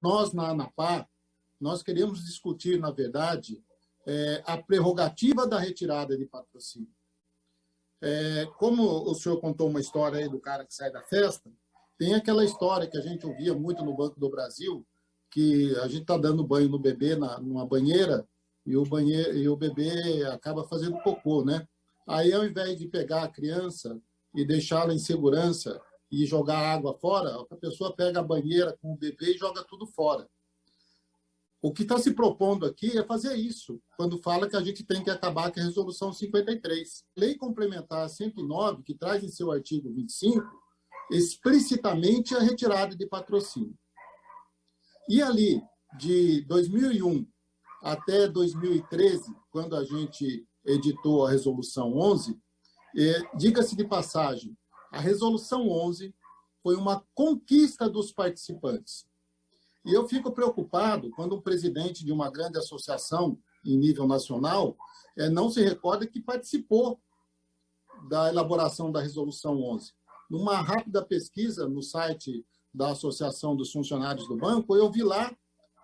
Nós, na ANAPAR, nós queremos discutir, na verdade, a prerrogativa da retirada de patrocínio. Como o senhor contou uma história aí do cara que sai da festa, tem aquela história que a gente ouvia muito no Banco do Brasil, que a gente está dando banho no bebê numa banheira e o bebê acaba fazendo cocô, né? Aí, ao invés de pegar a criança e deixá-la em segurança e jogar água fora, a pessoa pega a banheira com o bebê e joga tudo fora. O que está se propondo aqui é fazer isso, quando fala que a gente tem que acabar com a Resolução 53. Lei Complementar 109, que traz em seu artigo 25, explicitamente a retirada de patrocínio. E ali, de 2001 até 2013, quando a gente editou a Resolução 11, diga-se de passagem, a Resolução 11 foi uma conquista dos participantes. E eu fico preocupado quando um presidente de uma grande associação em nível nacional não se recorda que participou da elaboração da Resolução 11. Numa rápida pesquisa no site da Associação dos Funcionários do Banco, eu vi lá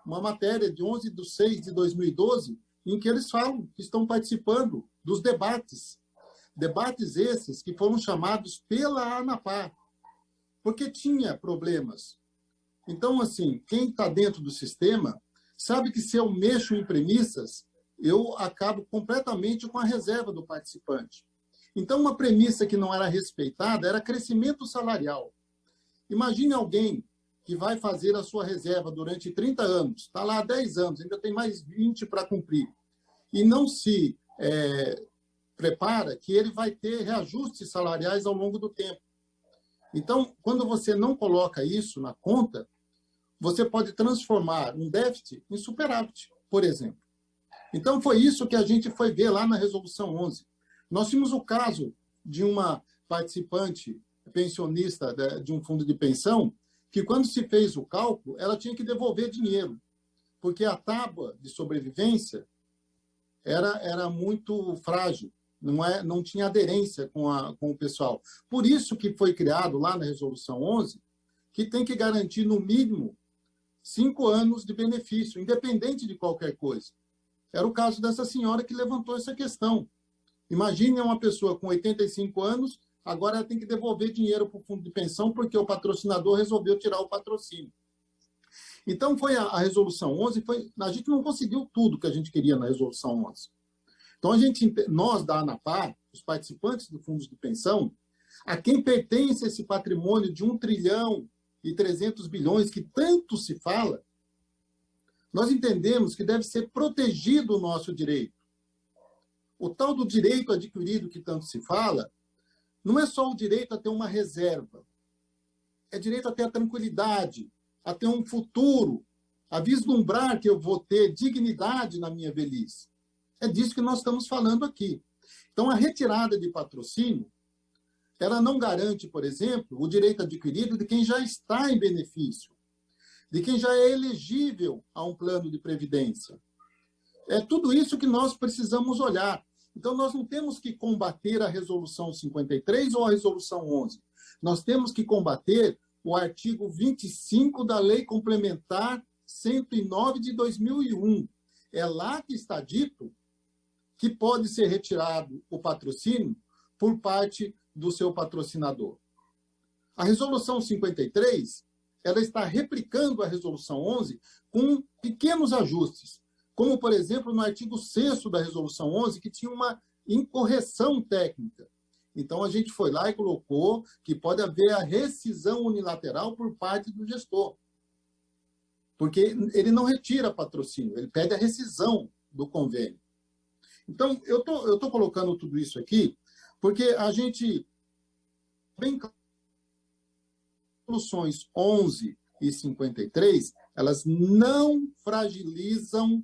uma matéria de 11/6/2012, em que eles falam que estão participando dos debates. Debates esses que foram chamados pela ANAPAR, porque tinha problemas. Então, assim, quem está dentro do sistema sabe que se eu mexo em premissas, eu acabo completamente com a reserva do participante. Então, uma premissa que não era respeitada era crescimento salarial. Imagine alguém que vai fazer a sua reserva durante 30 anos, está lá há 10 anos, ainda tem mais 20 para cumprir, e não se prepara que ele vai ter reajustes salariais ao longo do tempo. Então, quando você não coloca isso na conta, você pode transformar um déficit em superávit, por exemplo. Então, foi isso que a gente foi ver lá na Resolução 11. Nós tínhamos o caso de uma participante pensionista de um fundo de pensão, que quando se fez o cálculo, ela tinha que devolver dinheiro, porque a tábua de sobrevivência era muito frágil, não tinha aderência com o pessoal. Por isso que foi criado lá na Resolução 11, que tem que garantir, no mínimo, 5 anos de benefício, independente de qualquer coisa. Era o caso dessa senhora que levantou essa questão. Imagine uma pessoa com 85 anos, agora ela tem que devolver dinheiro para o fundo de pensão porque o patrocinador resolveu tirar o patrocínio. Então, foi a Resolução 11, a gente não conseguiu tudo que a gente queria na Resolução 11. Então, nós da ANAPAR, os participantes do fundos de pensão, a quem pertence esse patrimônio de 1,3 trilhão que tanto se fala, nós entendemos que deve ser protegido o nosso direito. O tal do direito adquirido que tanto se fala, não é só o direito a ter uma reserva, é direito a ter a tranquilidade, a ter um futuro, a vislumbrar que eu vou ter dignidade na minha velhice. É disso que nós estamos falando aqui. Então, a retirada de patrocínio, ela não garante, por exemplo, o direito adquirido de quem já está em benefício, de quem já é elegível a um plano de previdência. É tudo isso que nós precisamos olhar. Então, nós não temos que combater a Resolução 53 ou a Resolução 11. Nós temos que combater o artigo 25 da Lei Complementar 109 de 2001. É lá que está dito que pode ser retirado o patrocínio por parte do seu patrocinador. A Resolução 53, ela está replicando a Resolução 11 com pequenos ajustes, como, por exemplo, no artigo 6º da Resolução 11, que tinha uma incorreção técnica. Então, a gente foi lá e colocou que pode haver a rescisão unilateral por parte do gestor, porque ele não retira patrocínio, ele pede a rescisão do convênio. Então, eu tô colocando tudo isso aqui porque a gente, bem claro, Resoluções 11 e 53, elas não fragilizam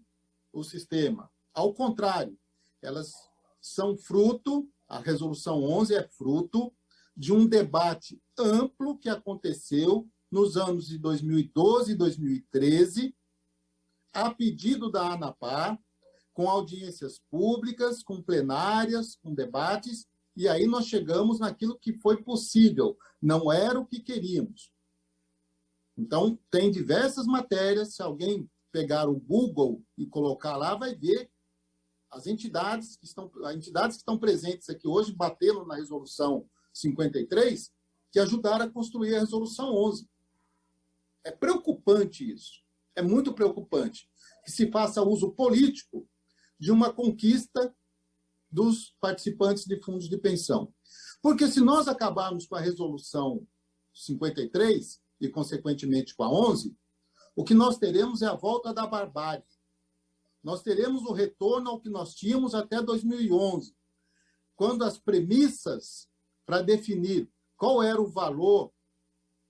o sistema. Ao contrário, elas são fruto, a Resolução 11 é fruto de um debate amplo que aconteceu nos anos de 2012 e 2013, a pedido da ANAPAR, com audiências públicas, com plenárias, com debates, e aí nós chegamos naquilo que foi possível. Não era o que queríamos. Então, tem diversas matérias, se alguém pegar o Google e colocar lá, vai ver as entidades que estão presentes aqui hoje, batendo na resolução 53, que ajudaram a construir a resolução 11. É preocupante isso. É muito preocupante que se faça uso político de uma conquista dos participantes de fundos de pensão. Porque se nós acabarmos com a resolução 53 e, consequentemente, com a 11, o que nós teremos é a volta da barbárie. Nós teremos o retorno ao que nós tínhamos até 2011, quando as premissas para definir qual era o valor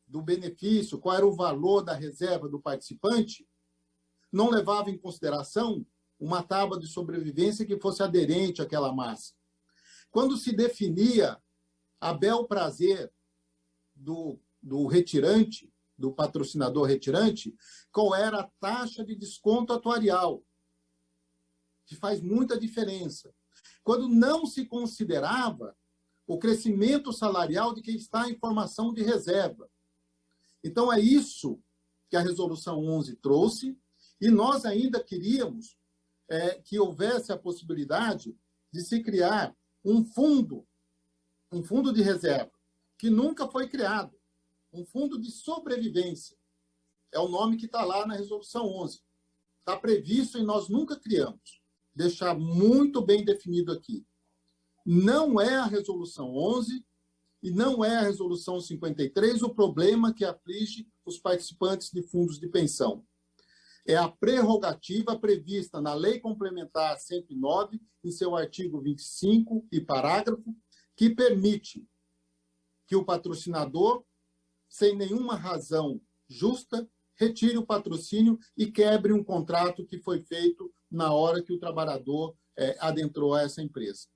do benefício, qual era o valor da reserva do participante, não levava em consideração uma tábua de sobrevivência que fosse aderente àquela massa. Quando se definia a bel prazer do retirante, do patrocinador retirante, qual era a taxa de desconto atuarial, que faz muita diferença. Quando não se considerava o crescimento salarial de quem está em formação de reserva. Então, é isso que a Resolução 11 trouxe, e nós ainda queríamos que houvesse a possibilidade de se criar um fundo de reserva, que nunca foi criado, um fundo de sobrevivência. É o nome que está lá na Resolução 11. Está previsto e nós nunca criamos. Deixar muito bem definido aqui. Não é a Resolução 11 e não é a Resolução 53 o problema que aflige os participantes de fundos de pensão. É a prerrogativa prevista na Lei Complementar 109, em seu artigo 25 e parágrafo, que permite que o patrocinador, sem nenhuma razão justa, retire o patrocínio e quebre um contrato que foi feito na hora que o trabalhador adentrou a essa empresa.